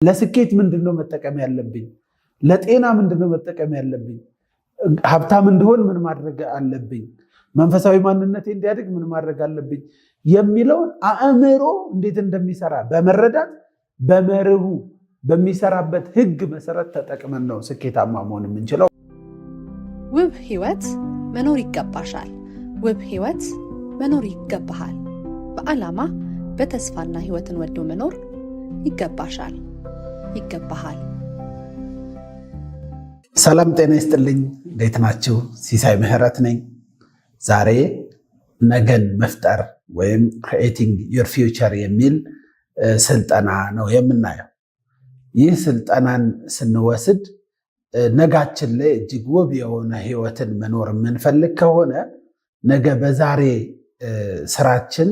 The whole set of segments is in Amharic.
ለስኬት ምንድነው መጠቀም ያለብኝ? ለጤና ምንድነው መጠቀም ያለብኝ? ሀብታም እንድሆን ምን ማድረግ አለብኝ? መንፈሳዊ ማንነቴ እንዲያድግ ምን ማድረግ አለብኝ? የሚለውን አእምሮ እንዴት እንደሚሰራ በመረዳት በመርሁ በሚሰራበት ህግ መሰረት ተጠቅመን ነው ስኬታማ መሆን የምንችለው። ውብ ህይወት መኖር ይገባሻል። ውብ ህይወት መኖር ይገባሃል። በዓላማ በተስፋና ህይወትን ወዶ መኖር ይገባሻል፣ ይገባሃል። ሰላም ጤና ይስጥልኝ። እንዴት ናችሁ? ሲሳይ ምህረት ነኝ። ዛሬ ነገን መፍጠር ወይም ክሪኤቲንግ ዩር ፊውቸር የሚል ስልጠና ነው የምናየው። ይህ ስልጠናን ስንወስድ ነጋችን ላይ እጅግ ውብ የሆነ ህይወትን መኖር የምንፈልግ ከሆነ ነገ በዛሬ ስራችን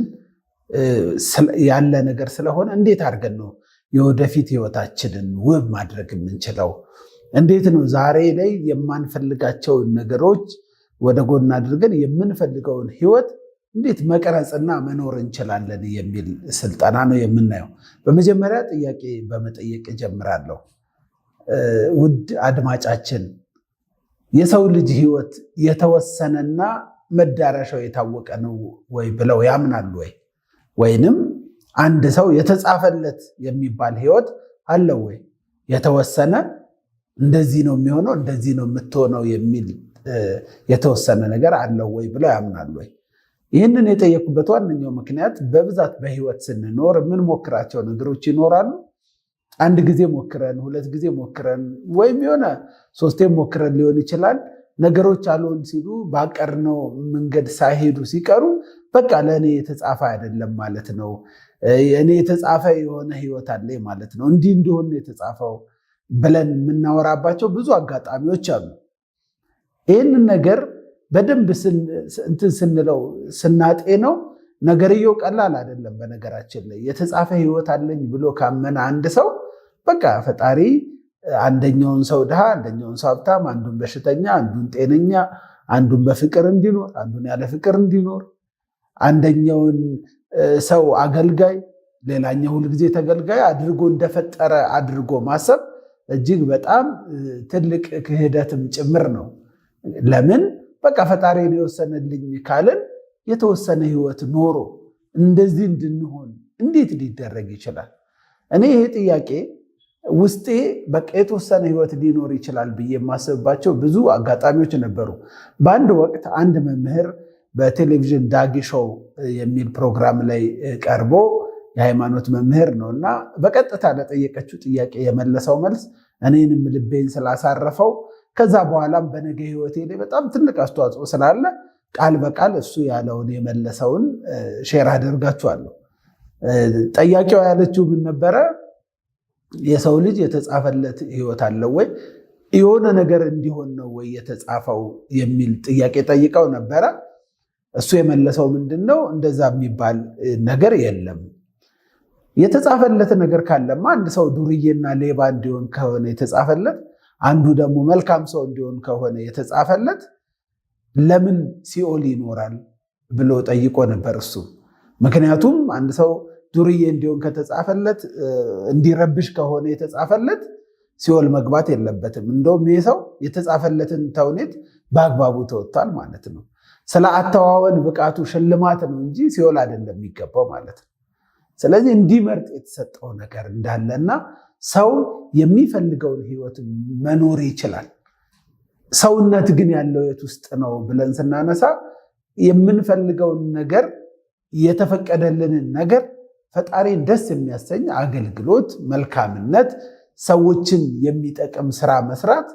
ያለ ነገር ስለሆነ እንዴት አድርገን ነው የወደፊት ህይወታችንን ውብ ማድረግ የምንችለው? እንዴት ነው ዛሬ ላይ የማንፈልጋቸውን ነገሮች ወደ ጎን አድርገን የምንፈልገውን ህይወት እንዴት መቅረጽና መኖር እንችላለን የሚል ስልጠና ነው የምናየው። በመጀመሪያ ጥያቄ በመጠየቅ እጀምራለሁ። ውድ አድማጫችን፣ የሰው ልጅ ህይወት የተወሰነና መዳረሻው የታወቀ ነው ወይ ብለው ያምናሉ ወይ? ወይንም አንድ ሰው የተጻፈለት የሚባል ህይወት አለው ወይ? የተወሰነ እንደዚህ ነው የሚሆነው እንደዚህ ነው የምትሆነው የሚል የተወሰነ ነገር አለው ወይ ብለው ያምናሉ ወይ? ይህንን የጠየቁበት ዋነኛው ምክንያት በብዛት በህይወት ስንኖር የምንሞክራቸው ነገሮች ይኖራሉ። አንድ ጊዜ ሞክረን፣ ሁለት ጊዜ ሞክረን፣ ወይም የሆነ ሶስቴ ሞክረን ሊሆን ይችላል። ነገሮች አልሆን ሲሉ ባቀርነው መንገድ ሳይሄዱ ሲቀሩ በቃ ለእኔ የተጻፈ አይደለም ማለት ነው፣ እኔ የተጻፈ የሆነ ህይወት አለ ማለት ነው፣ እንዲህ እንዲሆን የተጻፈው ብለን የምናወራባቸው ብዙ አጋጣሚዎች አሉ። ይህንን ነገር በደንብ እንትን ስንለው ስናጤነው ነገርየው ቀላል አይደለም። በነገራችን ላይ የተጻፈ ህይወት አለኝ ብሎ ካመነ አንድ ሰው በቃ ፈጣሪ አንደኛውን ሰው ድሃ፣ አንደኛውን ሰው ሀብታም፣ አንዱን በሽተኛ፣ አንዱን ጤነኛ፣ አንዱን በፍቅር እንዲኖር፣ አንዱን ያለ ፍቅር እንዲኖር፣ አንደኛውን ሰው አገልጋይ፣ ሌላኛው ሁልጊዜ ተገልጋይ አድርጎ እንደፈጠረ አድርጎ ማሰብ እጅግ በጣም ትልቅ ክህደትም ጭምር ነው። ለምን በቃ ፈጣሪ የወሰነልኝ ካልን የተወሰነ ህይወት ኖሮ እንደዚህ እንድንሆን እንዴት ሊደረግ ይችላል? እኔ ይሄ ጥያቄ ውስጤ በቃ የተወሰነ ህይወት ሊኖር ይችላል ብዬ የማስብባቸው ብዙ አጋጣሚዎች ነበሩ። በአንድ ወቅት አንድ መምህር በቴሌቪዥን ዳጊ ሾው የሚል ፕሮግራም ላይ ቀርቦ የሃይማኖት መምህር ነው እና በቀጥታ ለጠየቀችው ጥያቄ የመለሰው መልስ እኔንም ልቤን ስላሳረፈው ከዛ በኋላም በነገ ህይወቴ ላይ በጣም ትልቅ አስተዋጽኦ ስላለ ቃል በቃል እሱ ያለውን የመለሰውን ሼር አደርጋችኋለሁ። ጠያቂዋ ያለችው ምን ነበረ? የሰው ልጅ የተጻፈለት ህይወት አለው ወይ? የሆነ ነገር እንዲሆን ነው ወይ የተጻፈው የሚል ጥያቄ ጠይቀው ነበረ። እሱ የመለሰው ምንድነው? እንደዛ የሚባል ነገር የለም። የተጻፈለት ነገር ካለማ አንድ ሰው ዱርዬና ሌባ እንዲሆን ከሆነ የተጻፈለት፣ አንዱ ደግሞ መልካም ሰው እንዲሆን ከሆነ የተጻፈለት ለምን ሲኦል ይኖራል ብሎ ጠይቆ ነበር እሱ። ምክንያቱም አንድ ሰው ዱርዬ እንዲሆን ከተጻፈለት፣ እንዲረብሽ ከሆነ የተጻፈለት ሲኦል መግባት የለበትም። እንደውም ይህ ሰው የተጻፈለትን ተውኔት በአግባቡ ተወጥቷል ማለት ነው። ስለ አተዋወን ብቃቱ ሽልማት ነው እንጂ ሲኦል አይደለም የሚገባው ማለት ነው። ስለዚህ እንዲመርጥ የተሰጠው ነገር እንዳለና ሰው የሚፈልገውን ህይወት መኖር ይችላል። ሰውነት ግን ያለው የት ውስጥ ነው ብለን ስናነሳ የምንፈልገውን ነገር፣ የተፈቀደልንን ነገር፣ ፈጣሪን ደስ የሚያሰኝ አገልግሎት፣ መልካምነት፣ ሰዎችን የሚጠቅም ስራ መስራት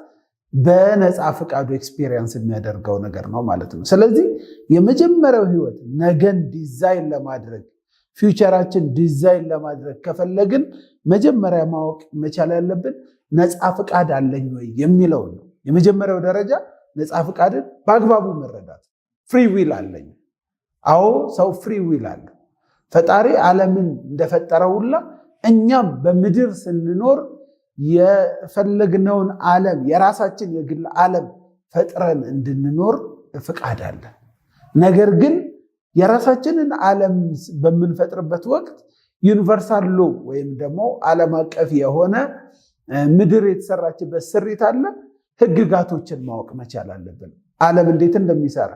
በነፃ ፈቃዱ ኤክስፒሪየንስ የሚያደርገው ነገር ነው ማለት ነው። ስለዚህ የመጀመሪያው ህይወት ነገን ዲዛይን ለማድረግ ፊውቸራችን ዲዛይን ለማድረግ ከፈለግን መጀመሪያ ማወቅ መቻል ያለብን ነፃ ፈቃድ አለኝ ወይ የሚለው ነው። የመጀመሪያው ደረጃ ነፃ ፈቃድን በአግባቡ መረዳት። ፍሪ ዊል አለኝ? አዎ፣ ሰው ፍሪ ዊል አለ። ፈጣሪ ዓለምን እንደፈጠረ ሁላ እኛም በምድር ስንኖር የፈለግነውን ዓለም የራሳችን የግል ዓለም ፈጥረን እንድንኖር ፍቃድ አለ። ነገር ግን የራሳችንን ዓለም በምንፈጥርበት ወቅት ዩኒቨርሳል ሎ ወይም ደግሞ ዓለም አቀፍ የሆነ ምድር የተሰራችበት ስሪት አለ። ህግጋቶችን ማወቅ መቻል አለብን። ዓለም እንዴት እንደሚሰራ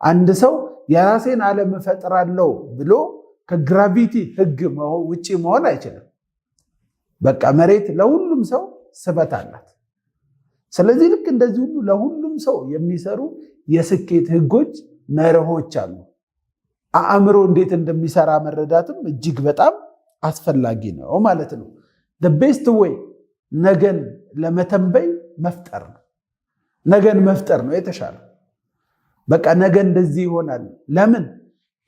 አንድ ሰው የራሴን ዓለም እፈጥራለሁ ብሎ ከግራቪቲ ህግ ውጪ መሆን አይችልም። በቃ መሬት ለሁሉም ሰው ስበት አላት። ስለዚህ ልክ እንደዚህ ሁሉ ለሁሉም ሰው የሚሰሩ የስኬት ህጎች፣ መርሆች አሉ። አእምሮ እንዴት እንደሚሰራ መረዳትም እጅግ በጣም አስፈላጊ ነው ማለት ነው። the best way ነገን ለመተንበይ መፍጠር ነው። ነገን መፍጠር ነው የተሻለ። በቃ ነገ እንደዚህ ይሆናል። ለምን?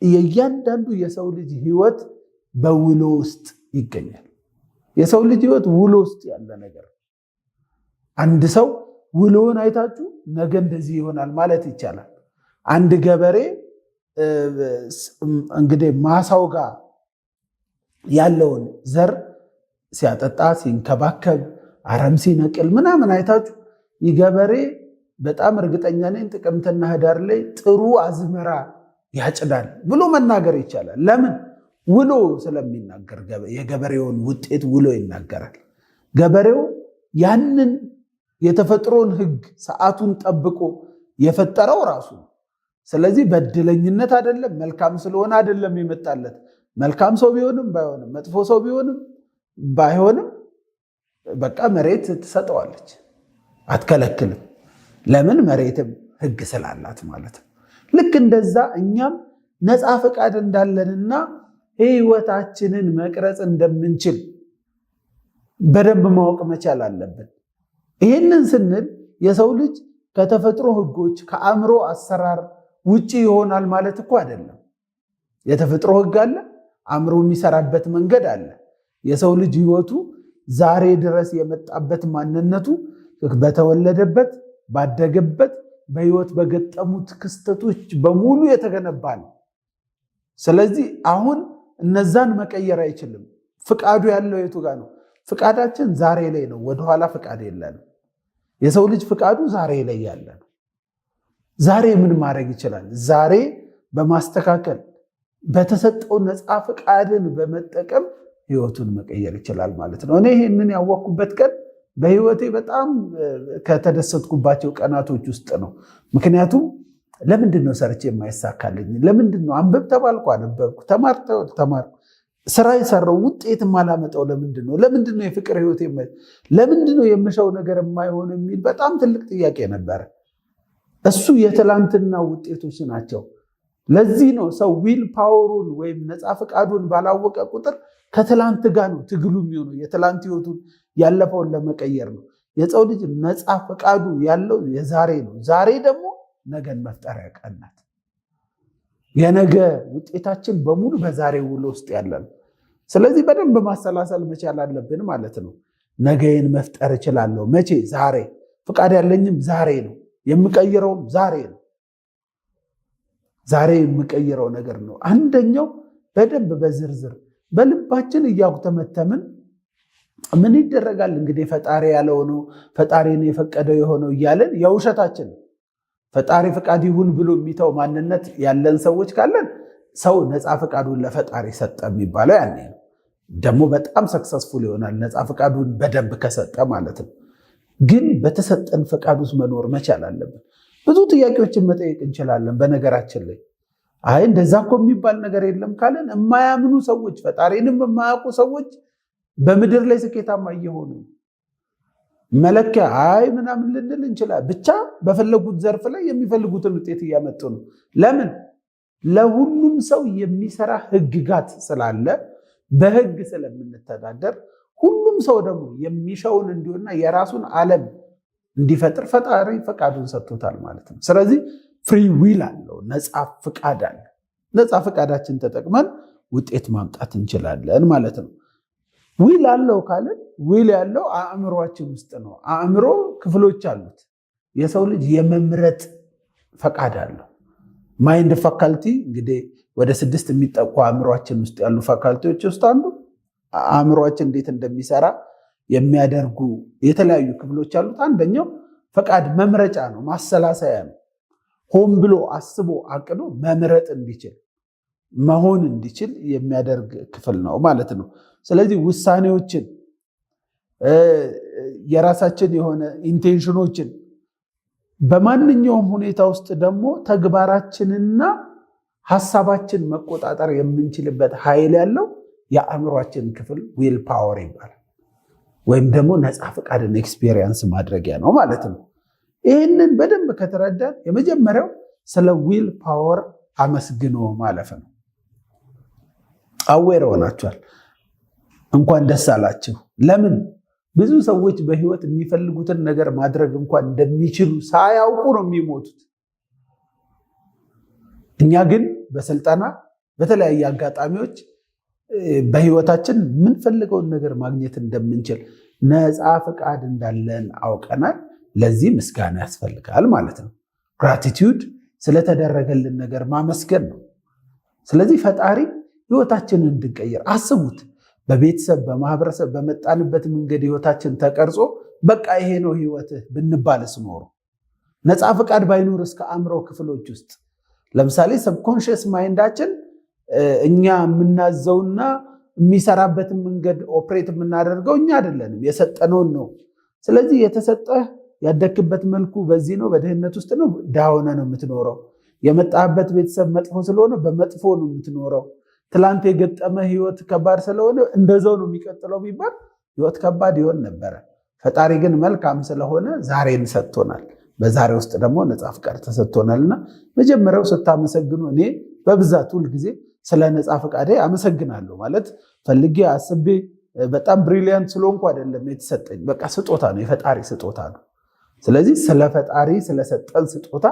የእያንዳንዱ የሰው ልጅ ህይወት በውሎ ውስጥ ይገኛል። የሰው ልጅ ህይወት ውሎ ውስጥ ያለ ነገር። አንድ ሰው ውሎውን አይታችሁ ነገ እንደዚህ ይሆናል ማለት ይቻላል። አንድ ገበሬ እንግዲህ ማሳው ጋር ያለውን ዘር ሲያጠጣ፣ ሲንከባከብ፣ አረም ሲነቅል ምናምን አይታችሁ ይህ ገበሬ በጣም እርግጠኛ ነኝ ጥቅምትና ህዳር ላይ ጥሩ አዝመራ ያጭዳል ብሎ መናገር ይቻላል። ለምን? ውሎ ስለሚናገር፣ የገበሬውን ውጤት ውሎ ይናገራል። ገበሬው ያንን የተፈጥሮን ህግ ሰዓቱን ጠብቆ የፈጠረው ራሱ ነው። ስለዚህ በድለኝነት አይደለም፣ መልካም ስለሆነ አይደለም የመጣለት። መልካም ሰው ቢሆንም ባይሆንም፣ መጥፎ ሰው ቢሆንም ባይሆንም በቃ መሬት ትሰጠዋለች፣ አትከለክልም። ለምን? መሬትም ህግ ስላላት ማለት ነው። ልክ እንደዛ እኛም ነፃ ፈቃድ እንዳለንና ህይወታችንን መቅረጽ እንደምንችል በደንብ ማወቅ መቻል አለብን። ይህንን ስንል የሰው ልጅ ከተፈጥሮ ህጎች ከአእምሮ አሰራር ውጪ ይሆናል ማለት እኮ አይደለም። የተፈጥሮ ህግ አለ፣ አእምሮ የሚሰራበት መንገድ አለ። የሰው ልጅ ህይወቱ ዛሬ ድረስ የመጣበት ማንነቱ በተወለደበት ባደገበት በህይወት በገጠሙት ክስተቶች በሙሉ የተገነባ ነው። ስለዚህ አሁን እነዛን መቀየር አይችልም። ፍቃዱ ያለው የቱ ጋር ነው? ፍቃዳችን ዛሬ ላይ ነው። ወደኋላ ፍቃድ የለንም። የሰው ልጅ ፍቃዱ ዛሬ ላይ ያለ ነው። ዛሬ ምን ማድረግ ይችላል? ዛሬ በማስተካከል በተሰጠው ነፃ ፍቃድን በመጠቀም ህይወቱን መቀየር ይችላል ማለት ነው። እኔ ይህንን ያወቅኩበት ቀን በህይወቴ በጣም ከተደሰትኩባቸው ቀናቶች ውስጥ ነው። ምክንያቱም ለምንድን ነው ሰርቼ የማይሳካልኝ? ለምንድን ነው አንብብ ተባልኩ አነበብኩ፣ ተማር ተማርኩ፣ ስራ የሰራው ውጤት የማላመጣው ለምንድን ነው? ለምንድን ነው የፍቅር ህይወት ለምንድን ነው የምሻው ነገር የማይሆን የሚል በጣም ትልቅ ጥያቄ ነበረ። እሱ የትላንትና ውጤቶች ናቸው። ለዚህ ነው ሰው ዊል ፓወሩን ወይም ነፃ ፈቃዱን ባላወቀ ቁጥር ከትላንት ጋር ነው ትግሉ የሚሆነው። የትላንት ህይወቱን ያለፈውን ለመቀየር ነው። የሰው ልጅ ነፃ ፈቃዱ ያለው የዛሬ ነው። ዛሬ ደግሞ ነገን መፍጠሪያ ቀን ናት። የነገ ውጤታችን በሙሉ በዛሬ ውሎ ውስጥ ያለ ነው። ስለዚህ በደንብ ማሰላሰል መቻል አለብን ማለት ነው። ነገን መፍጠር እችላለሁ። መቼ? ዛሬ። ፈቃድ ያለኝም ዛሬ ነው። የምቀይረውም ዛሬ ነው። ዛሬ የምቀይረው ነገር ነው። አንደኛው በደንብ በዝርዝር በልባችን እያጉተመተምን ምን ይደረጋል እንግዲህ ፈጣሪ ያለው ነው፣ ፈጣሪን የፈቀደው የሆነው እያለን የውሸታችን ነው። ፈጣሪ ፈቃድ ይሁን ብሎ የሚተው ማንነት ያለን ሰዎች ካለን ሰው ነፃ ፈቃዱን ለፈጣሪ ሰጠ የሚባለው ያኔ ነው። ደግሞ በጣም ሰክሰስፉል ይሆናል ነፃ ፈቃዱን በደንብ ከሰጠ ማለት ነው። ግን በተሰጠን ፈቃድ ውስጥ መኖር መቻል አለብን። ብዙ ጥያቄዎችን መጠየቅ እንችላለን። በነገራችን ላይ አይ እንደዛ እኮ የሚባል ነገር የለም ካለን የማያምኑ ሰዎች፣ ፈጣሪንም የማያውቁ ሰዎች በምድር ላይ ስኬታማ እየሆኑ መለኪያ አይ ምናምን ልንል እንችላለን። ብቻ በፈለጉት ዘርፍ ላይ የሚፈልጉትን ውጤት እያመጡ ነው። ለምን? ለሁሉም ሰው የሚሰራ ህግጋት ስላለ በህግ ስለምንተዳደር ሁሉም ሰው ደግሞ የሚሻውን እንዲሆንና የራሱን ዓለም እንዲፈጥር ፈጣሪ ፈቃዱን ሰጥቶታል ማለት ነው። ስለዚህ ፍሪ ዊል አለው፣ ነፃ ፈቃድ አለ። ነፃ ፈቃዳችን ተጠቅመን ውጤት ማምጣት እንችላለን ማለት ነው። ዊል አለው ካለን ዊል ያለው አእምሮአችን ውስጥ ነው። አእምሮ ክፍሎች አሉት። የሰው ልጅ የመምረጥ ፈቃድ አለው። ማይንድ ፋካልቲ እንግዲህ ወደ 6 የሚጠቁ አእምሮአችን ውስጥ ያሉ ፋካልቲዎች ውስጥ አንዱ አእምሮአችን እንዴት እንደሚሰራ የሚያደርጉ የተለያዩ ክፍሎች አሉት። አንደኛው ፈቃድ መምረጫ ነው፣ ማሰላሰያ ነው። ሆን ብሎ አስቦ አቅዶ መምረጥ እንዲችል መሆን እንዲችል የሚያደርግ ክፍል ነው ማለት ነው። ስለዚህ ውሳኔዎችን፣ የራሳችን የሆነ ኢንቴንሽኖችን በማንኛውም ሁኔታ ውስጥ ደግሞ ተግባራችንና ሀሳባችን መቆጣጠር የምንችልበት ኃይል ያለው የአእምሯችን ክፍል ዊል ፓወር ይባላል። ወይም ደግሞ ነፃ ፈቃድን ኤክስፔሪየንስ ማድረጊያ ነው ማለት ነው። ይህንን በደንብ ከተረዳን የመጀመሪያው ስለ ዊል ፓወር አመስግኖ ማለፍ ነው። አዌር ሆናችኋል፣ እንኳን ደስ አላችሁ። ለምን? ብዙ ሰዎች በህይወት የሚፈልጉትን ነገር ማድረግ እንኳን እንደሚችሉ ሳያውቁ ነው የሚሞቱት። እኛ ግን በስልጠና በተለያየ አጋጣሚዎች በህይወታችን የምንፈልገውን ነገር ማግኘት እንደምንችል ነፃ ፈቃድ እንዳለን አውቀናል። ለዚህ ምስጋና ያስፈልጋል ማለት ነው። ግራቲቲዩድ ስለተደረገልን ነገር ማመስገን ነው። ስለዚህ ፈጣሪ ህይወታችንን እንድንቀይር አስቡት። በቤተሰብ በማህበረሰብ በመጣንበት መንገድ ህይወታችን ተቀርጾ በቃ ይሄ ነው ህይወትህ ብንባልስ ኖሮ ነፃ ፈቃድ ባይኖር እስከ አእምሮ ክፍሎች ውስጥ ለምሳሌ ሰብኮንሽስ ማይንዳችን እኛ የምናዘውና የሚሰራበትን መንገድ ኦፕሬት የምናደርገው እኛ አይደለንም፣ የሰጠነውን ነው። ስለዚህ የተሰጠህ ያደክበት መልኩ በዚህ ነው፣ በድህነት ውስጥ ነው፣ ድሃ ሆነህ ነው የምትኖረው። የመጣህበት ቤተሰብ መጥፎ ስለሆነ በመጥፎ ነው የምትኖረው። ትላንት የገጠመ ህይወት ከባድ ስለሆነ እንደዛው ነው የሚቀጥለው ቢባል ህይወት ከባድ ይሆን ነበረ። ፈጣሪ ግን መልካም ስለሆነ ዛሬን ሰጥቶናል። በዛሬ ውስጥ ደግሞ ነፃ ፈቃድ ተሰጥቶናልና መጀመሪያው ስታመሰግኑ፣ እኔ በብዛት ሁል ጊዜ ስለ ነፃ ፈቃዴ አመሰግናለሁ። ማለት ፈልጌ አስቤ በጣም ብሪሊያንት ስለሆንኩ አይደለም የተሰጠኝ፣ በቃ ስጦታ ነው፣ የፈጣሪ ስጦታ ነው። ስለዚህ ስለ ፈጣሪ ስለሰጠን ስጦታ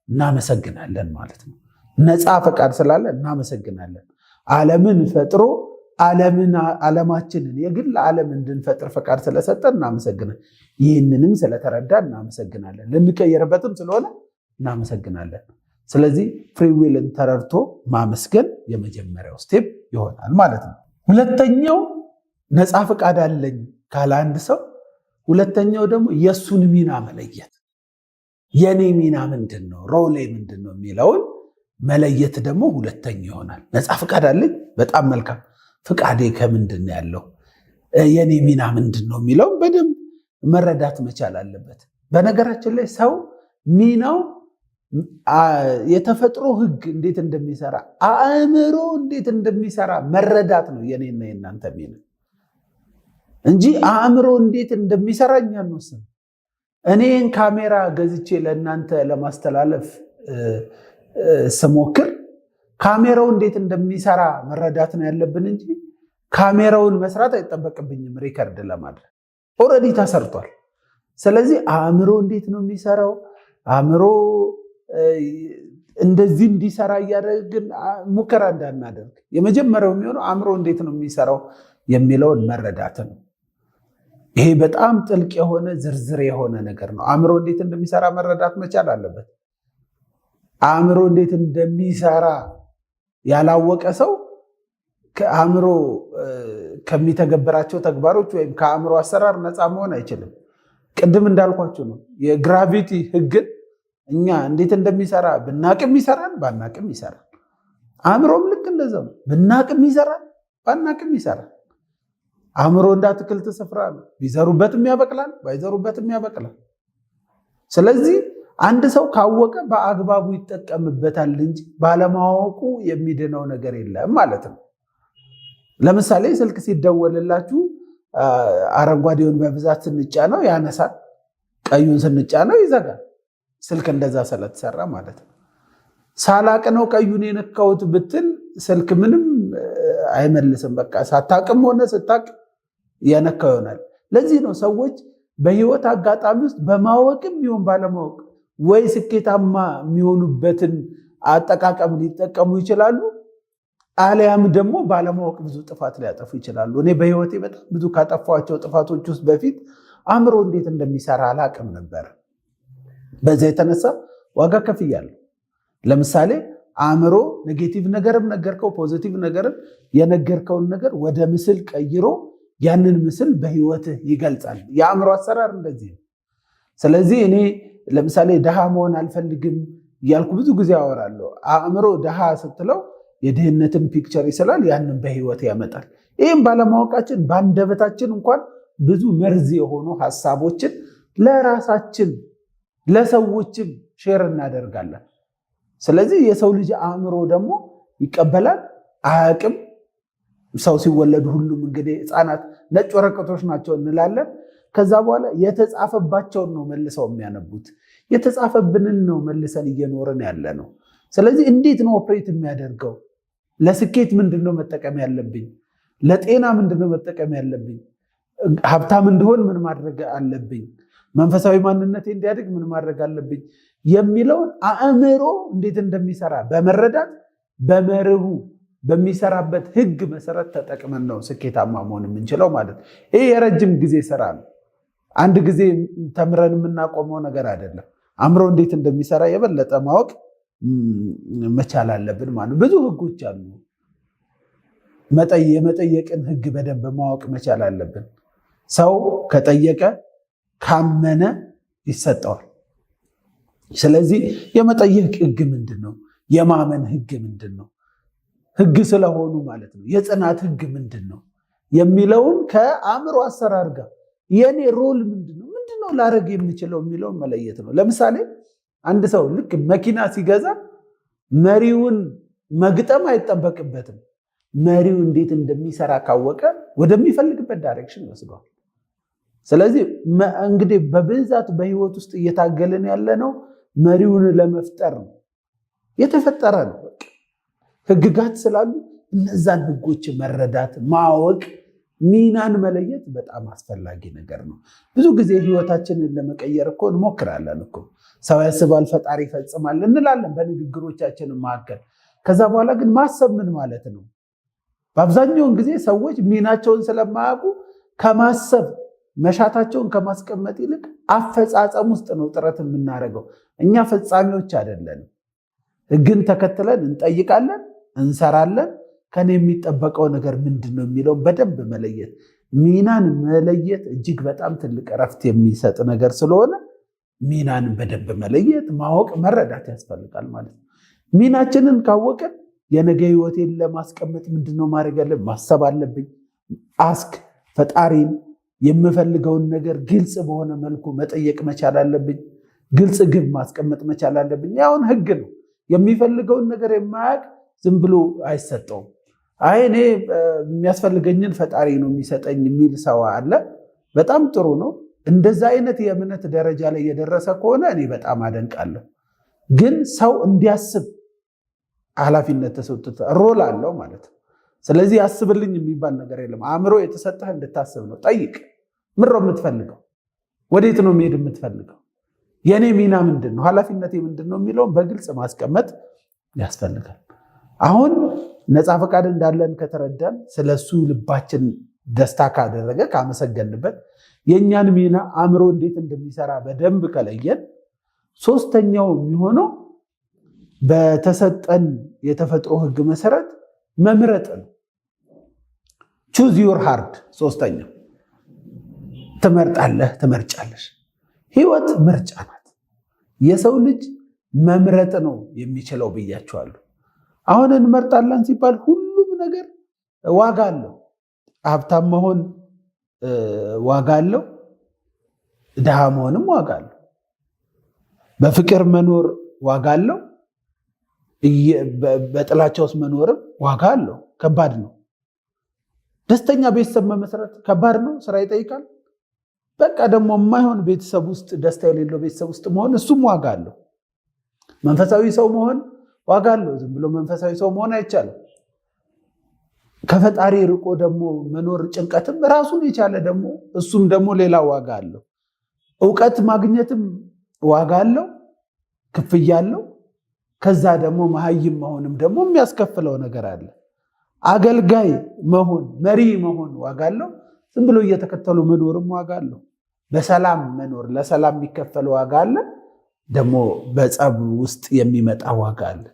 እናመሰግናለን ማለት ነው። ነፃ ፈቃድ ስላለ እናመሰግናለን። ዓለምን ፈጥሮ ዓለማችንን የግል ዓለም እንድንፈጥር ፈቃድ ስለሰጠን እናመሰግናለን። ይህንንም ስለተረዳ እናመሰግናለን። ልንቀየርበትም ስለሆነ እናመሰግናለን። ስለዚህ ፍሪዊልን ተረድቶ ማመስገን የመጀመሪያው ስቴፕ ይሆናል ማለት ነው። ሁለተኛው ነፃ ፈቃድ አለኝ ካለ አንድ ሰው፣ ሁለተኛው ደግሞ የእሱን ሚና መለየት። የኔ ሚና ምንድን ነው፣ ሮሌ ምንድን ነው የሚለውን መለየት ደግሞ ሁለተኛው ይሆናል። ነፃ ፈቃድ አለኝ፣ በጣም መልካም። ፈቃዴ ከምንድን ነው ያለው፣ የኔ ሚና ምንድን ነው የሚለውን በደንብ መረዳት መቻል አለበት። በነገራችን ላይ ሰው ሚናው የተፈጥሮ ህግ እንዴት እንደሚሰራ፣ አእምሮ እንዴት እንደሚሰራ መረዳት ነው የኔና የእናንተ ሚና እንጂ አእምሮ እንዴት እንደሚሰራ እኛ እንወስን። እኔን ካሜራ ገዝቼ ለእናንተ ለማስተላለፍ ስሞክር ካሜራው እንዴት እንደሚሰራ መረዳት ነው ያለብን እንጂ ካሜራውን መስራት አይጠበቅብኝም። ሪከርድ ለማድረግ ኦልሬዲ ተሰርቷል። ስለዚህ አእምሮ እንዴት ነው የሚሰራው፣ አእምሮ እንደዚህ እንዲሰራ እያደረግን ሙከራ እንዳናደርግ የመጀመሪያው የሚሆነው አእምሮ እንዴት ነው የሚሰራው የሚለውን መረዳት ነው። ይሄ በጣም ጥልቅ የሆነ ዝርዝር የሆነ ነገር ነው። አእምሮ እንዴት እንደሚሰራ መረዳት መቻል አለበት። አእምሮ እንዴት እንደሚሰራ ያላወቀ ሰው ከአእምሮ ከሚተገበራቸው ተግባሮች ወይም ከአእምሮ አሰራር ነፃ መሆን አይችልም። ቅድም እንዳልኳቸው ነው የግራቪቲ ህግን እኛ እንዴት እንደሚሰራ ብናቅም ይሰራል፣ ባናቅም ይሰራል። አእምሮም ልክ እንደዛው ነው። ብናቅም ይሰራል፣ ባናቅም ይሰራል። አእምሮ እንደ አትክልት ስፍራ ነው። ቢዘሩበትም ያበቅላል፣ ባይዘሩበትም ያበቅላል። ስለዚህ አንድ ሰው ካወቀ በአግባቡ ይጠቀምበታል እንጂ ባለማወቁ የሚድነው ነገር የለም ማለት ነው። ለምሳሌ ስልክ ሲደወልላችሁ አረንጓዴውን በብዛት ስንጫነው ያነሳል፣ ቀዩን ስንጫነው ይዘጋል። ስልክ እንደዛ ስለተሰራ ማለት ነው። ሳላቅ ነው ቀዩን የነካሁት ብትል ስልክ ምንም አይመልስም። በቃ ሳታቅም ሆነ ስታቅ የነካው ይሆናል። ለዚህ ነው ሰዎች በህይወት አጋጣሚ ውስጥ በማወቅም ይሁን ባለማወቅ ወይ ስኬታማ የሚሆኑበትን አጠቃቀም ሊጠቀሙ ይችላሉ፣ አሊያም ደግሞ ባለማወቅ ብዙ ጥፋት ሊያጠፉ ይችላሉ። እኔ በህይወቴ በጣም ብዙ ካጠፏቸው ጥፋቶች ውስጥ በፊት አእምሮ እንዴት እንደሚሰራ አላቅም ነበር። በዛ የተነሳ ዋጋ ከፍያለሁ። ለምሳሌ አእምሮ ኔጌቲቭ ነገርም ነገርከው ፖዚቲቭ ነገርም የነገርከውን ነገር ወደ ምስል ቀይሮ ያንን ምስል በህይወትህ ይገልጻል። የአእምሮ አሰራር እንደዚህ ነው። ስለዚህ እኔ ለምሳሌ ድሃ መሆን አልፈልግም እያልኩ ብዙ ጊዜ አወራለሁ። አእምሮ ድሃ ስትለው የድህነትን ፒክቸር ይስላል፣ ያንን በህይወት ያመጣል። ይህም ባለማወቃችን በአንደበታችን እንኳን ብዙ መርዝ የሆኑ ሀሳቦችን ለራሳችን ለሰዎችም ሼር እናደርጋለን። ስለዚህ የሰው ልጅ አእምሮ ደግሞ ይቀበላል አያውቅም። ሰው ሲወለዱ ሁሉም እንግዲህ ህፃናት ነጭ ወረቀቶች ናቸው እንላለን። ከዛ በኋላ የተጻፈባቸውን ነው መልሰው የሚያነቡት። የተጻፈብንን ነው መልሰን እየኖርን ያለ ነው። ስለዚህ እንዴት ነው ኦፕሬት የሚያደርገው? ለስኬት ምንድነው መጠቀም ያለብኝ? ለጤና ምንድነው መጠቀም ያለብኝ? ሀብታም እንድሆን ምን ማድረግ አለብኝ? መንፈሳዊ ማንነቴ እንዲያድግ ምን ማድረግ አለብኝ የሚለውን አእምሮ እንዴት እንደሚሰራ በመረዳት በመርሁ በሚሰራበት ህግ መሰረት ተጠቅመን ነው ስኬታማ መሆን የምንችለው ማለት ነው። ይሄ የረጅም ጊዜ ስራ ነው። አንድ ጊዜ ተምረን የምናቆመው ነገር አይደለም። አእምሮ እንዴት እንደሚሰራ የበለጠ ማወቅ መቻል አለብን ማለት ነው። ብዙ ህጎች አሉ። የመጠየቅን ህግ በደንብ ማወቅ መቻል አለብን። ሰው ከጠየቀ ካመነ ይሰጠዋል። ስለዚህ የመጠየቅ ህግ ምንድን ነው? የማመን ህግ ምንድን ነው? ህግ ስለሆኑ ማለት ነው። የጽናት ህግ ምንድን ነው የሚለውን ከአእምሮ አሰራር ጋር የኔ ሮል ምንድነው ላደርግ የምችለው የሚለውን መለየት ነው። ለምሳሌ አንድ ሰው ልክ መኪና ሲገዛ መሪውን መግጠም አይጠበቅበትም። መሪው እንዴት እንደሚሰራ ካወቀ ወደሚፈልግበት ዳይሬክሽን ይወስደዋል። ስለዚህ እንግዲህ በብዛት በህይወት ውስጥ እየታገልን ያለ ነው መሪውን ለመፍጠር ነው። የተፈጠረ ነው። ህግጋት ስላሉ እነዛን ህጎች መረዳት ማወቅ ሚናን መለየት በጣም አስፈላጊ ነገር ነው። ብዙ ጊዜ ህይወታችንን ለመቀየር እኮ እንሞክራለን እኮ ሰው ያስባል ፈጣሪ ይፈጽማል እንላለን በንግግሮቻችን መካከል። ከዛ በኋላ ግን ማሰብ ምን ማለት ነው? በአብዛኛውን ጊዜ ሰዎች ሚናቸውን ስለማያውቁ ከማሰብ መሻታቸውን ከማስቀመጥ ይልቅ አፈጻጸም ውስጥ ነው ጥረት የምናደርገው። እኛ ፈጻሚዎች አይደለንም። ህግን ተከትለን እንጠይቃለን፣ እንሰራለን። ከኔ የሚጠበቀው ነገር ምንድን ነው የሚለው በደንብ መለየት፣ ሚናን መለየት እጅግ በጣም ትልቅ እረፍት የሚሰጥ ነገር ስለሆነ ሚናን በደንብ መለየት፣ ማወቅ፣ መረዳት ያስፈልጋል ማለት ነው። ሚናችንን ካወቅን የነገ ህይወቴን ለማስቀመጥ ምንድነው ማድረግ ያለብኝ? ማሰብ አለብኝ። አስክ ፈጣሪን የምፈልገውን ነገር ግልጽ በሆነ መልኩ መጠየቅ መቻል አለብኝ። ግልጽ ግብ ማስቀመጥ መቻል አለብኝ። ያውን ህግ ነው። የሚፈልገውን ነገር የማያውቅ ዝም ብሎ አይሰጠውም። አይ እኔ የሚያስፈልገኝን ፈጣሪ ነው የሚሰጠኝ የሚል ሰው አለ። በጣም ጥሩ ነው። እንደዛ አይነት የእምነት ደረጃ ላይ የደረሰ ከሆነ እኔ በጣም አደንቃለሁ። ግን ሰው እንዲያስብ ኃላፊነት ተሰጥቶት ሮል አለው ማለት ነው። ስለዚህ ያስብልኝ የሚባል ነገር የለም። አእምሮ የተሰጠህ እንድታስብ ነው። ጠይቅ። ምን ነው የምትፈልገው? ወዴት ነው መሄድ የምትፈልገው? የኔ ሚና ምንድን ነው? ኃላፊነቴ ምንድን ነው የሚለውን በግልጽ ማስቀመጥ ያስፈልጋል። አሁን ነፃ ፈቃድ እንዳለን ከተረዳን፣ ስለሱ ልባችን ደስታ ካደረገ ካመሰገንበት፣ የእኛን ሚና አእምሮ እንዴት እንደሚሰራ በደንብ ከለየን፣ ሶስተኛው የሚሆነው በተሰጠን የተፈጥሮ ህግ መሰረት መምረጥ ነው። ቹዝ ዩር ሃርድ። ሶስተኛው ትመርጣለህ፣ ትመርጫለሽ። ህይወት ምርጫ ናት። የሰው ልጅ መምረጥ ነው የሚችለው ብያቸዋለሁ። አሁን እንመርጣለን ሲባል ሁሉም ነገር ዋጋ አለው። ሀብታም መሆን ዋጋ አለው፣ ድሃ መሆንም ዋጋ አለው። በፍቅር መኖር ዋጋ አለው፣ በጥላቻ ውስጥ መኖርም ዋጋ አለው። ከባድ ነው። ደስተኛ ቤተሰብ መመስረት ከባድ ነው፣ ስራ ይጠይቃል። በቃ ደግሞ የማይሆን ቤተሰብ ውስጥ፣ ደስታ የሌለው ቤተሰብ ውስጥ መሆን እሱም ዋጋ አለው። መንፈሳዊ ሰው መሆን ዋጋ አለው። ዝም ብሎ መንፈሳዊ ሰው መሆን አይቻልም። ከፈጣሪ ርቆ ደግሞ መኖር ጭንቀትም ራሱን የቻለ ደግሞ እሱም ደግሞ ሌላ ዋጋ አለው። እውቀት ማግኘትም ዋጋ አለው፣ ክፍያ አለው። ከዛ ደግሞ መሀይም መሆንም ደግሞ የሚያስከፍለው ነገር አለ። አገልጋይ መሆን፣ መሪ መሆን ዋጋ አለው። ዝም ብሎ እየተከተሉ መኖርም ዋጋ አለው። በሰላም መኖር፣ ለሰላም የሚከፈል ዋጋ አለ። ደግሞ በጸብ ውስጥ የሚመጣ ዋጋ አለ።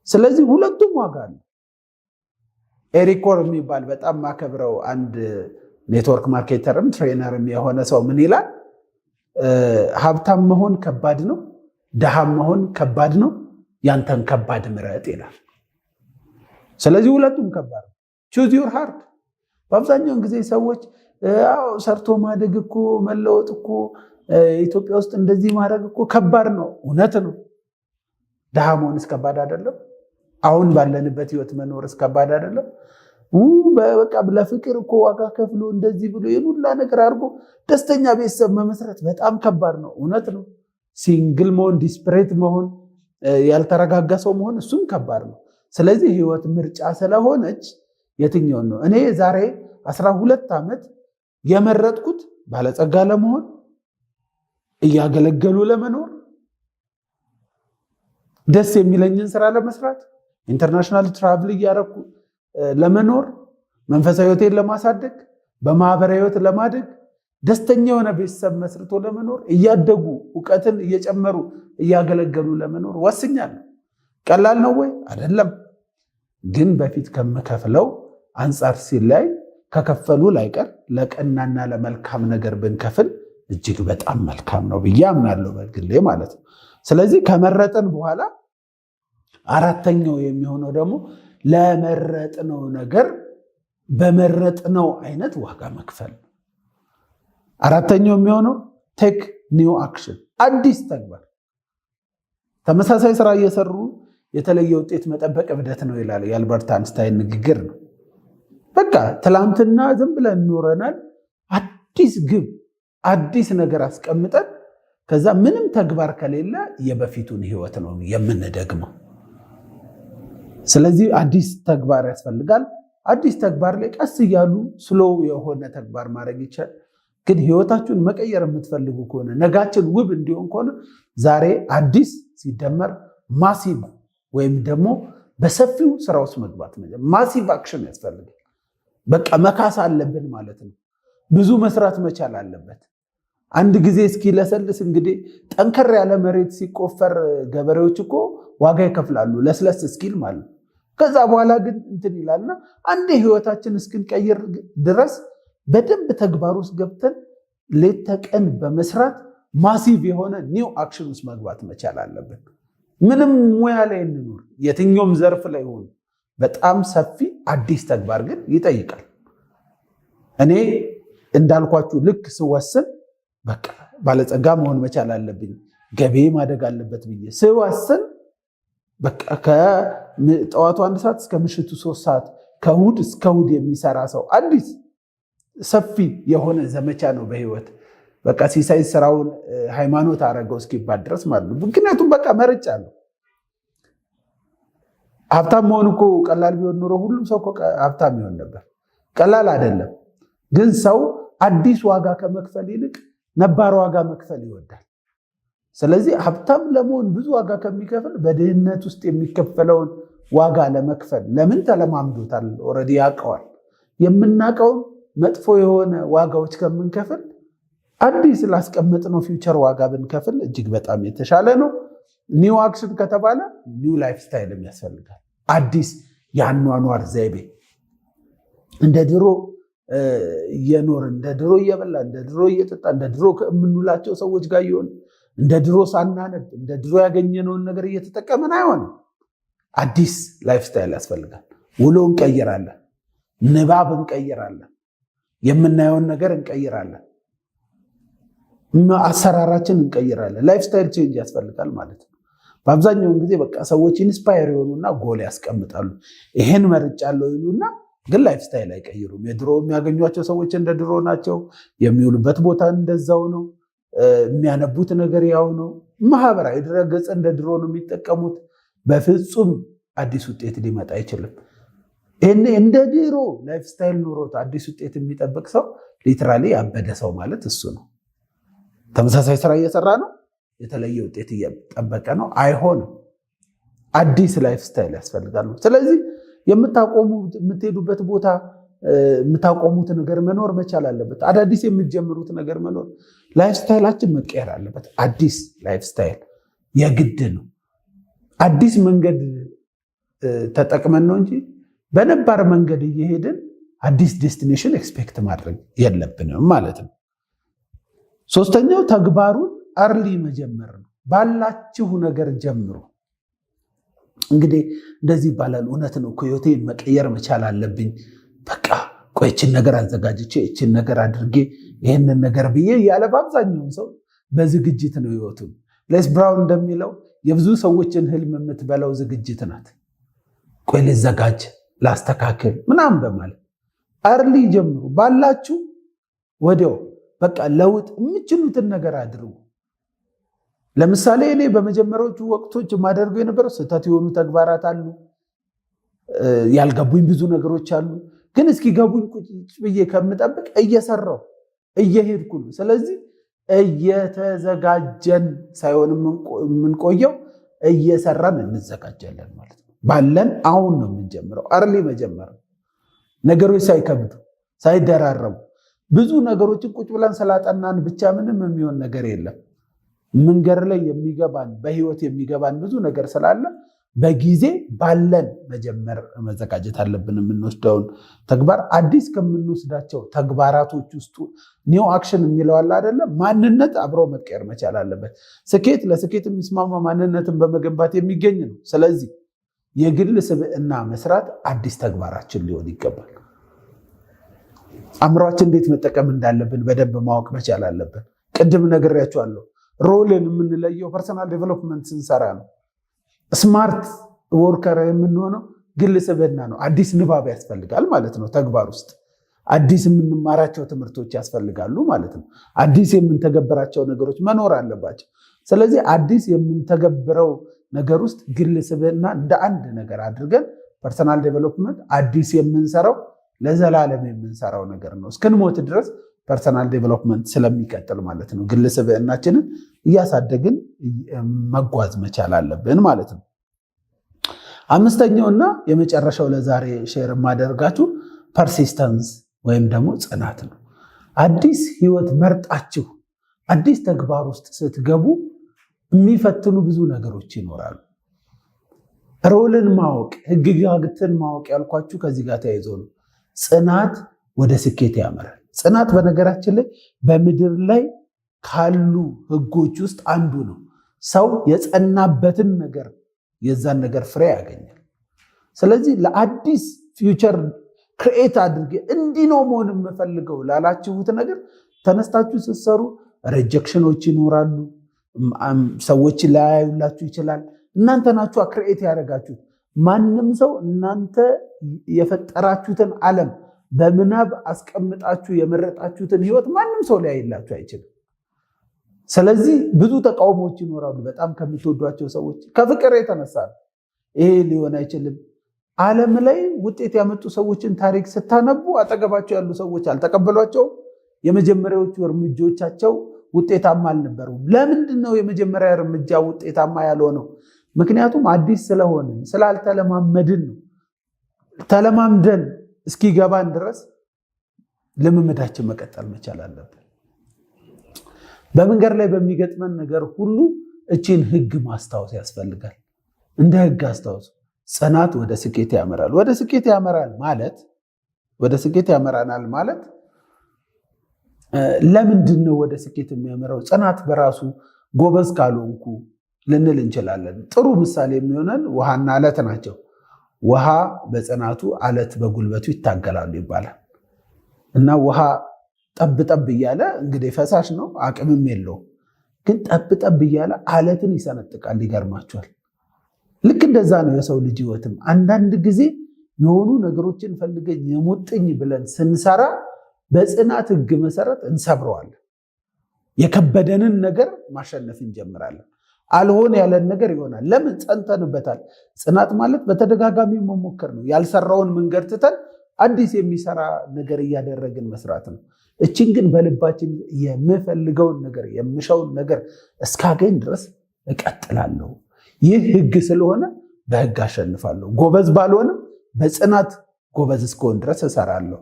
ስለዚህ ሁለቱም ዋጋ አለ። ኤሪክ ኮር የሚባል በጣም ማከብረው አንድ ኔትወርክ ማርኬተርም ትሬነርም የሆነ ሰው ምን ይላል? ሀብታም መሆን ከባድ ነው፣ ድሃም መሆን ከባድ ነው፣ ያንተን ከባድ ምረጥ ይላል። ስለዚህ ሁለቱም ከባድ ነው። ቹዝ ዩር ሃርት። በአብዛኛውን ጊዜ ሰዎች ሰርቶ ማደግ እኮ መለወጥ እኮ ኢትዮጵያ ውስጥ እንደዚህ ማድረግ እኮ ከባድ ነው። እውነት ነው። ድሃ መሆንስ ከባድ አይደለም? አሁን ባለንበት ህይወት መኖርስ ከባድ አይደለም? በቃ ለፍቅር እኮ ዋጋ ከፍሎ እንደዚህ ብሎ የሁላ ነገር አድርጎ ደስተኛ ቤተሰብ መመስረት በጣም ከባድ ነው። እውነት ነው። ሲንግል መሆን፣ ዲስፕሬት መሆን፣ ያልተረጋጋ ሰው መሆን እሱም ከባድ ነው። ስለዚህ ህይወት ምርጫ ስለሆነች የትኛውን ነው? እኔ ዛሬ 12 ዓመት የመረጥኩት ባለጸጋ ለመሆን፣ እያገለገሉ ለመኖር፣ ደስ የሚለኝን ስራ ለመስራት፣ ኢንተርናሽናል ትራቭል እያደረኩ ለመኖር፣ መንፈሳዊ ህይወቴን ለማሳደግ፣ በማህበራዊ ህይወት ለማደግ፣ ደስተኛ የሆነ ቤተሰብ መስርቶ ለመኖር፣ እያደጉ እውቀትን እየጨመሩ እያገለገሉ ለመኖር ወስኛለሁ። ቀላል ነው ወይ? አይደለም። ግን በፊት ከምከፍለው አንጻር ሲላይ ከከፈሉ ላይቀር ለቀናና ለመልካም ነገር ብንከፍል እጅግ በጣም መልካም ነው ብዬ አምናለሁ በግሌ ማለት ነው። ስለዚህ ከመረጥን በኋላ አራተኛው የሚሆነው ደግሞ ለመረጥነው ነገር በመረጥነው አይነት ዋጋ መክፈል። አራተኛው የሚሆነው ቴክ ኒው አክሽን፣ አዲስ ተግባር። ተመሳሳይ ስራ እየሰሩ የተለየ ውጤት መጠበቅ እብደት ነው ይላል የአልበርት አንስታይን ንግግር ነው። በቃ ትላንትና ዝም ብለን ኖረናል። አዲስ ግብ፣ አዲስ ነገር አስቀምጠን ከዛ ምንም ተግባር ከሌለ የበፊቱን ህይወት ነው የምንደግመው። ስለዚህ አዲስ ተግባር ያስፈልጋል። አዲስ ተግባር ላይ ቀስ እያሉ ስሎው የሆነ ተግባር ማድረግ ይቻላል። ግን ህይወታችሁን መቀየር የምትፈልጉ ከሆነ ነጋችን ውብ እንዲሆን ከሆነ ዛሬ አዲስ ሲደመር ማሲቭ ወይም ደግሞ በሰፊው ስራ ውስጥ መግባት ማሲቭ አክሽን ያስፈልጋል። በቃ መካስ አለብን ማለት ነው። ብዙ መስራት መቻል አለበት። አንድ ጊዜ እስኪለሰልስ እንግዲህ ጠንከር ያለ መሬት ሲቆፈር ገበሬዎች እኮ ዋጋ ይከፍላሉ፣ ለስለስ እስኪል ማለት ነው። ከዛ በኋላ ግን እንትን ይላልና አንድ ህይወታችን እስክንቀይር ድረስ በደንብ ተግባር ውስጥ ገብተን ሌት ተቀን በመስራት ማሲቭ የሆነ ኒው አክሽን ውስጥ መግባት መቻል አለብን። ምንም ሙያ ላይ እንኖር፣ የትኛውም ዘርፍ ላይ ሆኑ፣ በጣም ሰፊ አዲስ ተግባር ግን ይጠይቃል። እኔ እንዳልኳችሁ ልክ ስወስን በቃ ባለጸጋ መሆን መቻል አለብኝ፣ ገቤ ማደግ አለበት ብዬ ስወስን በቃ ከጠዋቱ 1 ሰዓት እስከ ምሽቱ 3 ሰዓት ከእሑድ እስከ እሑድ የሚሰራ ሰው አዲስ ሰፊ የሆነ ዘመቻ ነው በህይወት። በቃ ሲሳይ ስራውን ሃይማኖት አረገው እስኪባል ድረስ ማለት ነው። ምክንያቱም በቃ መርጫለሁ። ሀብታም መሆን እኮ ቀላል ቢሆን ኖሮ ሁሉም ሰው ሀብታም ይሆን ነበር። ቀላል አይደለም። ግን ሰው አዲስ ዋጋ ከመክፈል ይልቅ ነባር ዋጋ መክፈል ይወዳል። ስለዚህ ሀብታም ለመሆን ብዙ ዋጋ ከሚከፍል በድህነት ውስጥ የሚከፈለውን ዋጋ ለመክፈል ለምን ተለማምዶታል፣ ኦልሬዲ ያውቀዋል። የምናውቀውን መጥፎ የሆነ ዋጋዎች ከምንከፍል አዲስ ላስቀመጥነው ፊውቸር ዋጋ ብንከፍል እጅግ በጣም የተሻለ ነው። ኒው አክሽን ከተባለ ኒው ላይፍ ስታይል ያስፈልጋል። አዲስ የአኗኗር ዘይቤ፣ እንደ ድሮ እየኖር እንደ ድሮ እየበላ እንደ ድሮ እየጠጣ እንደ ድሮ ከምንውላቸው ሰዎች ጋር እየሆን እንደ ድሮ ሳናነብ እንደ ድሮ ያገኘነውን ነገር እየተጠቀምን አይሆንም። አዲስ ላይፍ ስታይል ያስፈልጋል። ውሎ እንቀይራለን፣ ንባብ እንቀይራለን፣ የምናየውን ነገር እንቀይራለን፣ አሰራራችን እንቀይራለን። ላይፍ ስታይል ቼንጅ ያስፈልጋል ማለት ነው። በአብዛኛውን ጊዜ በቃ ሰዎች ኢንስፓየር የሆኑና ጎል ያስቀምጣሉ። ይሄን መርጫለሁ ይሉና ግን ላይፍ ስታይል አይቀይሩም። የድሮ የሚያገኟቸው ሰዎች እንደ ድሮ ናቸው። የሚውሉበት ቦታ እንደዛው ነው። የሚያነቡት ነገር ያው ነው። ማህበራዊ ድረገጽ እንደ ድሮ ነው የሚጠቀሙት። በፍጹም አዲስ ውጤት ሊመጣ አይችልም። ይሄኔ እንደ ድሮ ላይፍ ስታይል ኖሮት አዲስ ውጤት የሚጠብቅ ሰው ሊትራሊ ያበደ ሰው ማለት እሱ ነው። ተመሳሳይ ስራ እየሰራ ነው፣ የተለየ ውጤት እየጠበቀ ነው፣ አይሆንም። አዲስ ላይፍ ስታይል ያስፈልጋል። ስለዚህ የምትሄዱበት ቦታ የምታቆሙት ነገር መኖር መቻል አለበት። አዳዲስ የምትጀምሩት ነገር መኖር፣ ላይፍ ስታይላችን መቀየር አለበት። አዲስ ላይፍ ስታይል የግድ ነው። አዲስ መንገድ ተጠቅመን ነው እንጂ በነባር መንገድ እየሄድን አዲስ ዴስቲኔሽን ኤክስፔክት ማድረግ የለብንም ማለት ነው። ሶስተኛው ተግባሩን አርሊ መጀመር ነው። ባላችሁ ነገር ጀምሩ። እንግዲህ እንደዚህ ይባላል። እውነት ነው እኮ ህይወቴን መቀየር መቻል አለብኝ። በቃ ቆይ ይህችን ነገር አዘጋጅቼ ይህችን ነገር አድርጌ ይህንን ነገር ብዬ ያለ በአብዛኛውን ሰው በዝግጅት ነው ህይወቱ። ሌስ ብራውን እንደሚለው የብዙ ሰዎችን ህልም የምትበላው ዝግጅት ናት። ቆይ ልዘጋጅ፣ ላስተካክል ምናምን በማለት አርሊ ጀምሩ። ባላችሁ ወዲያው በቃ ለውጥ የምችሉትን ነገር አድርጉ። ለምሳሌ እኔ በመጀመሪያዎቹ ወቅቶች የማደርገው የነበረው ስህተት የሆኑ ተግባራት አሉ፣ ያልገቡኝ ብዙ ነገሮች አሉ። ግን እስኪገቡኝ ቁጭ ብዬ ከምጠብቅ እየሰራው እየሄድኩ ነው። ስለዚህ እየተዘጋጀን ሳይሆን የምንቆየው እየሰራን እንዘጋጃለን ማለት ነው። ባለን አሁን ነው የምንጀምረው። አርሊ መጀመር ነገሮች ሳይከብዱ ሳይደራረቡ። ብዙ ነገሮችን ቁጭ ብለን ስላጠናን ብቻ ምንም የሚሆን ነገር የለም። መንገድ ላይ የሚገባን በህይወት የሚገባን ብዙ ነገር ስላለ በጊዜ ባለን መጀመር መዘጋጀት አለብን። የምንወስደውን ተግባር አዲስ ከምንወስዳቸው ተግባራቶች ውስጥ ኒው አክሽን የሚለው አለ አይደለ? ማንነት አብሮ መቀየር መቻል አለበት። ስኬት ለስኬት የሚስማማ ማንነትን በመገንባት የሚገኝ ነው። ስለዚህ የግል ስብዕና መስራት አዲስ ተግባራችን ሊሆን ይገባል። አእምሯችን እንዴት መጠቀም እንዳለብን በደንብ ማወቅ መቻል አለብን። ቅድም ነግሬያቸዋለሁ። ሮልን የምንለየው ፐርሰናል ዴቨሎፕመንት ስንሰራ ነው። ስማርት ወርከር የምንሆነው ግል ስብዕና ነው። አዲስ ንባብ ያስፈልጋል ማለት ነው። ተግባር ውስጥ አዲስ የምንማራቸው ትምህርቶች ያስፈልጋሉ ማለት ነው። አዲስ የምንተገብራቸው ነገሮች መኖር አለባቸው። ስለዚህ አዲስ የምንተገብረው ነገር ውስጥ ግል ስብዕና እንደ አንድ ነገር አድርገን ፐርሰናል ዴቨሎፕመንት አዲስ የምንሰራው ለዘላለም የምንሰራው ነገር ነው። እስክንሞት ድረስ ፐርሰናል ዴቨሎፕመንት ስለሚቀጥል ማለት ነው። ግል ስብዕናችንን እያሳደግን መጓዝ መቻል አለብን ማለት ነው። አምስተኛውና የመጨረሻው ለዛሬ ሼር የማደርጋችሁ ፐርሲስተንስ ወይም ደግሞ ጽናት ነው። አዲስ ህይወት መርጣችሁ አዲስ ተግባር ውስጥ ስትገቡ የሚፈትኑ ብዙ ነገሮች ይኖራሉ። ሮልን ማወቅ፣ ህግጋትን ማወቅ ያልኳችሁ ከዚህ ጋር ተያይዞ ነው። ጽናት ወደ ስኬት ያመራል። ጽናት በነገራችን ላይ በምድር ላይ ካሉ ህጎች ውስጥ አንዱ ነው። ሰው የጸናበትን ነገር የዛን ነገር ፍሬ ያገኛል። ስለዚህ ለአዲስ ፊውቸር ክሬኤት አድርጌ እንዲህ ነው መሆን የምፈልገው ላላችሁት ነገር ተነስታችሁ ስትሰሩ ሪጀክሽኖች ይኖራሉ። ሰዎች ላያዩላችሁ ይችላል። እናንተ ናችሁ ክሬኤት ያደረጋችሁት። ማንም ሰው እናንተ የፈጠራችሁትን ዓለም በምናብ አስቀምጣችሁ የመረጣችሁትን ህይወት ማንም ሰው ሊያይላችሁ አይችልም። ስለዚህ ብዙ ተቃውሞዎች ይኖራሉ። በጣም ከምትወዷቸው ሰዎች ከፍቅር የተነሳ ይሄ ሊሆን አይችልም። ዓለም ላይ ውጤት ያመጡ ሰዎችን ታሪክ ስታነቡ አጠገባቸው ያሉ ሰዎች አልተቀበሏቸውም። የመጀመሪያዎቹ እርምጃዎቻቸው ውጤታማ አልነበሩም። ለምንድን ነው የመጀመሪያ እርምጃ ውጤታማ ያልሆነው? ምክንያቱም አዲስ ስለሆንን ስላልተለማመድን ነው። ተለማምደን እስኪገባን ድረስ ልምምዳችን መቀጠል መቻል አለብን። በመንገድ ላይ በሚገጥመን ነገር ሁሉ እቺን ህግ ማስታወስ ያስፈልጋል። እንደ ህግ አስታውሱ። ጽናት ወደ ስኬት ያመራል። ወደ ስኬት ያመራናል ማለት ለምንድን ነው ወደ ስኬት የሚያመራው? ጽናት በራሱ ጎበዝ ካልሆንኩ ልንል እንችላለን። ጥሩ ምሳሌ የሚሆነን ውሃና አለት ናቸው። ውሃ በጽናቱ አለት በጉልበቱ ይታገላሉ ይባላል እና ውሃ ጠብጠብ እያለ እንግዲህ ፈሳሽ ነው፣ አቅምም የለውም። ግን ጠብጠብ እያለ አለትን ይሰነጥቃል። ይገርማቸዋል። ልክ እንደዛ ነው የሰው ልጅ ህይወትም። አንዳንድ ጊዜ የሆኑ ነገሮችን ፈልገን የሙጥኝ ብለን ስንሰራ በጽናት ህግ መሰረት እንሰብረዋለን። የከበደንን ነገር ማሸነፍ እንጀምራለን። አልሆን ያለን ነገር ይሆናል። ለምን? ጸንተንበታል። ጽናት ማለት በተደጋጋሚ መሞከር ነው። ያልሰራውን መንገድ ትተን አዲስ የሚሰራ ነገር እያደረግን መስራት ነው። እችን ግን በልባችን የምፈልገውን ነገር የምሻውን ነገር እስካገኝ ድረስ እቀጥላለሁ። ይህ ህግ ስለሆነ በህግ አሸንፋለሁ። ጎበዝ ባልሆንም በጽናት ጎበዝ እስከሆን ድረስ እሰራለሁ።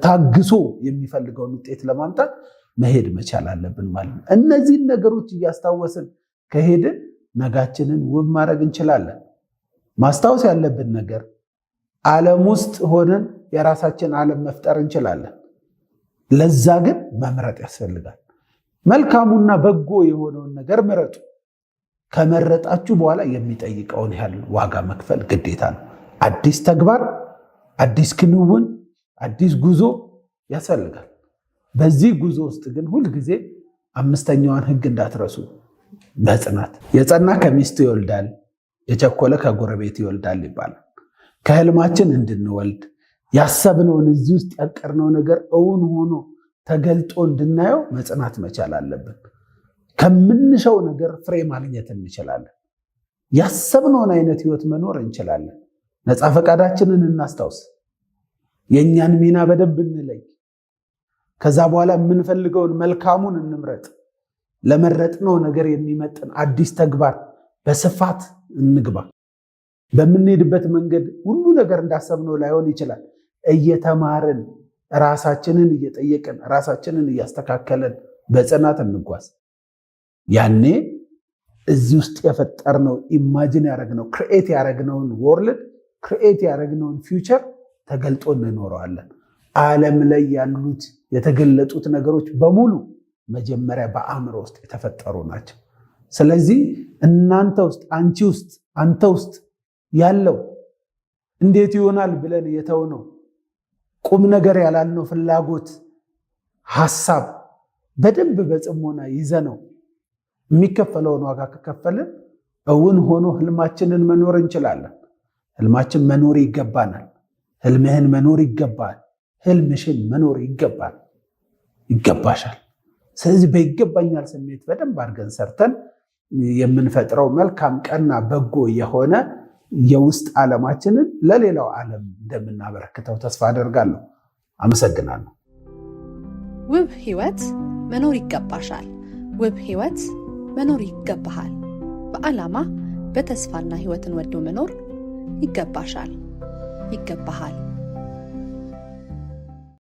ታግሶ የሚፈልገውን ውጤት ለማምጣት መሄድ መቻል አለብን ማለት ነው። እነዚህን ነገሮች እያስታወስን ከሄድን ነጋችንን ውብ ማድረግ እንችላለን። ማስታወስ ያለብን ነገር ዓለም ውስጥ ሆነን የራሳችን ዓለም መፍጠር እንችላለን። ለዛ ግን መምረጥ ያስፈልጋል። መልካሙና በጎ የሆነውን ነገር ምረጡ። ከመረጣችሁ በኋላ የሚጠይቀውን ያህል ዋጋ መክፈል ግዴታ ነው። አዲስ ተግባር፣ አዲስ ክንውን፣ አዲስ ጉዞ ያስፈልጋል። በዚህ ጉዞ ውስጥ ግን ሁልጊዜ 5ኛዋን ሕግ እንዳትረሱ፣ በጽናት የጸና ከሚስቱ ይወልዳል፣ የቸኮለ ከጎረቤት ይወልዳል ይባላል። ከህልማችን እንድንወልድ ያሰብነውን እዚህ ውስጥ ያቀርነው ነገር እውን ሆኖ ተገልጦ እንድናየው መጽናት መቻል አለብን። ከምንሻው ነገር ፍሬ ማግኘት እንችላለን። ያሰብነውን አይነት ህይወት መኖር እንችላለን። ነፃ ፈቃዳችንን እናስታውስ። የእኛን ሚና በደንብ እንለይ። ከዛ በኋላ የምንፈልገውን መልካሙን እንምረጥ። ለመረጥነው ነገር የሚመጥን አዲስ ተግባር በስፋት እንግባ። በምንሄድበት መንገድ ሁሉ ነገር እንዳሰብነው ላይሆን ይችላል። እየተማርን ራሳችንን እየጠየቅን ራሳችንን እያስተካከልን በጽናት እንጓዝ። ያኔ እዚህ ውስጥ የፈጠርነው ኢማጂን ያደረግነው ክሪኤት ያደረግነውን ወርልድ ክሪኤት ያደረግነውን ፊውቸር ተገልጦ እንኖረዋለን። ዓለም ላይ ያሉት የተገለጡት ነገሮች በሙሉ መጀመሪያ በአእምሮ ውስጥ የተፈጠሩ ናቸው። ስለዚህ እናንተ ውስጥ፣ አንቺ ውስጥ፣ አንተ ውስጥ ያለው እንዴት ይሆናል ብለን የተውነው ቁም ነገር ያላልነው ፍላጎት፣ ሐሳብ በደንብ በጽሞና ይዘነው የሚከፈለውን ዋጋ ከከፈልን እውን ሆኖ ህልማችንን መኖር እንችላለን። ህልማችን መኖር ይገባናል። ህልምህን መኖር ይገባል። ህልምሽን መኖር ይገባል፣ ይገባሻል። ስለዚህ በይገባኛል ስሜት በደንብ አድርገን ሰርተን የምንፈጥረው መልካም፣ ቀና፣ በጎ የሆነ የውስጥ ዓለማችንን ለሌላው ዓለም እንደምናበረክተው ተስፋ አደርጋለሁ። አመሰግናለሁ። ውብ ህይወት መኖር ይገባሻል። ውብ ህይወት መኖር ይገባሃል። በዓላማ በተስፋና ህይወትን ወዶ መኖር ይገባሻል፣ ይገባሃል።